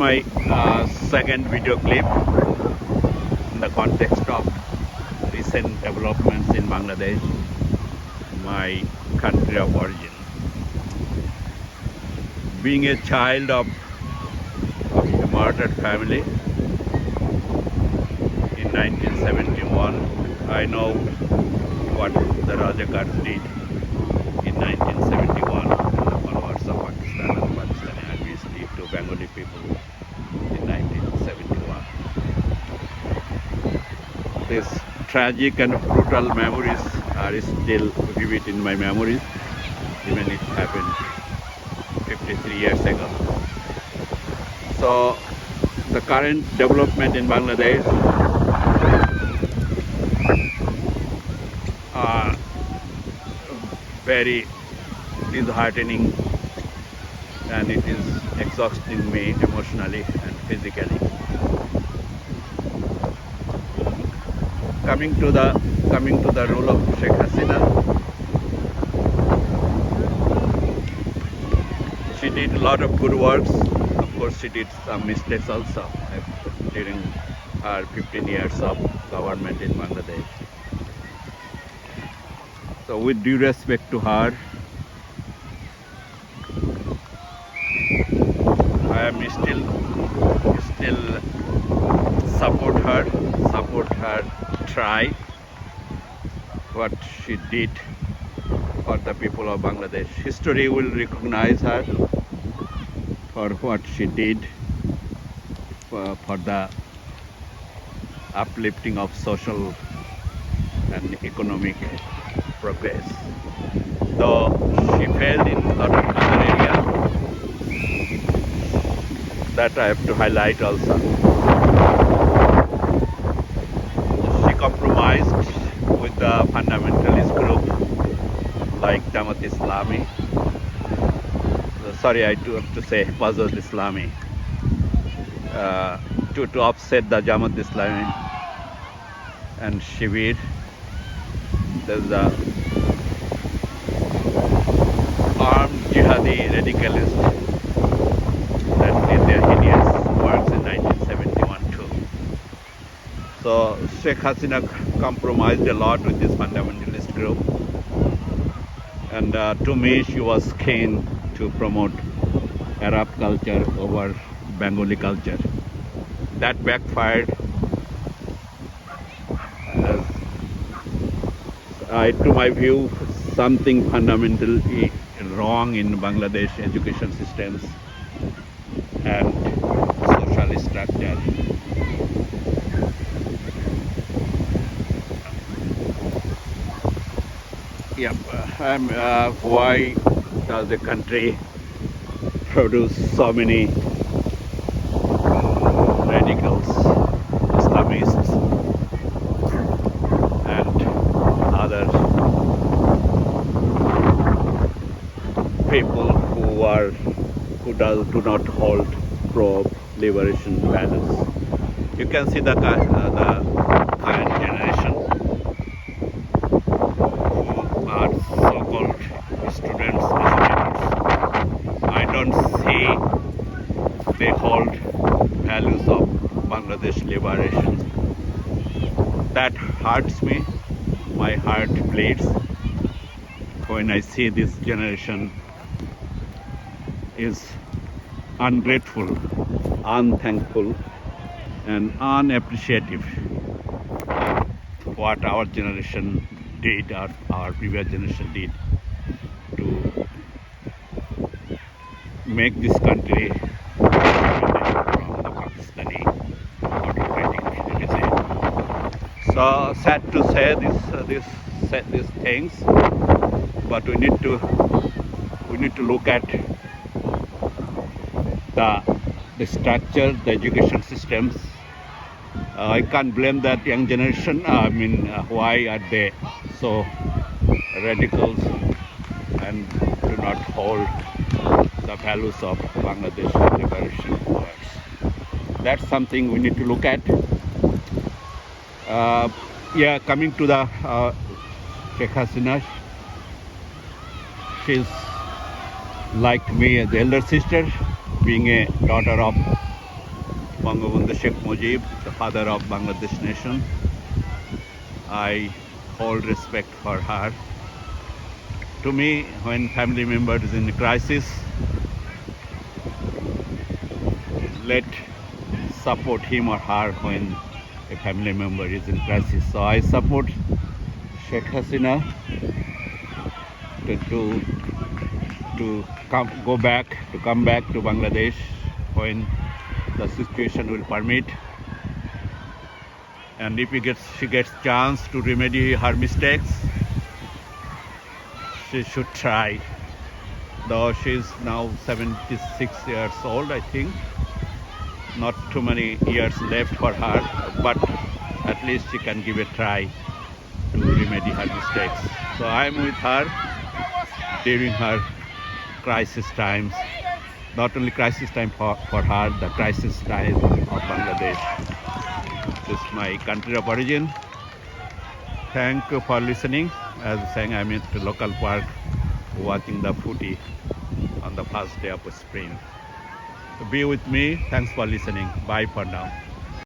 my second video clip in the context of recent developments in Bangladesh, my country of origin. Being a child of a murdered family in 1971, I know what the Rajakars did in 1971 and the followers of Pakistan and Pakistani armies did to Bengali people in 1971. These tragic and brutal memories are still vivid in my memories, even it happened 53 years ago. So the current development in Bangladesh are very disheartening, and it is exhausting me emotionally and physically. Coming to the role of Sheikh Hasina, she did a lot of good works. Of course, she did some mistakes also during her 15 years of government in Bangladesh. So with due respect to her, I am still support her try what she did for the people of Bangladesh. History will recognize her for what she did for the uplifting of social and economic progress. Though she failed in a lot of other areas, that I have to highlight also. She compromised with the fundamentalist group like Jamaat Islami. Sorry, I do have to say Fazl Islami, to offset the Jamaat Islami and Shibir. There's the armed jihadi radicalists that did their hideous works in 1971 too. So Sheikh Hasina compromised a lot with this fundamentalist group, and to me she was keen to promote Arab culture over Bengali culture. That backfired. To my view, something fundamentally wrong in Bangladesh education systems and social structure. Why does the country produce so many radicals, Islamists, and other people who do not hold pro-liberation values? You can see the current generation who are so-called students, educators. I don't see they hold values of Bangladesh liberation. That hurts me. My heart bleeds when I see this generation is ungrateful, unthankful, and unappreciative of what our generation did, or our previous generation did, to make this country independent from the Pakistani autocratic regime. So sad to say these things, but we need to look at the structure, the education systems. I can't blame that young generation. Why are they so radicals and do not hold the values of Bangladesh liberation wars? That's something we need to look at. Coming to the Sheikh Hasina, she's like me as the elder sister, being a daughter of Bangabandhu Sheikh Mujib, the father of Bangladesh nation. I hold respect for her. To me, when family member is in crisis, let support him or her when a family member is in crisis. So I support Sheikh Hasina to come back to Bangladesh when the situation will permit. And if she gets chance to remedy her mistakes, she should try. Though she's now 76 years old, I think. Not too many years left for her, but at least she can give a try to remedy her mistakes. So I'm with her during her crisis times. Not only crisis time for her, the crisis time of Bangladesh. This is my country of origin. Thank you for listening. As I was saying, I'm at the local park watching the footy on the first day of spring. Be with me. Thanks for listening. Bye for now.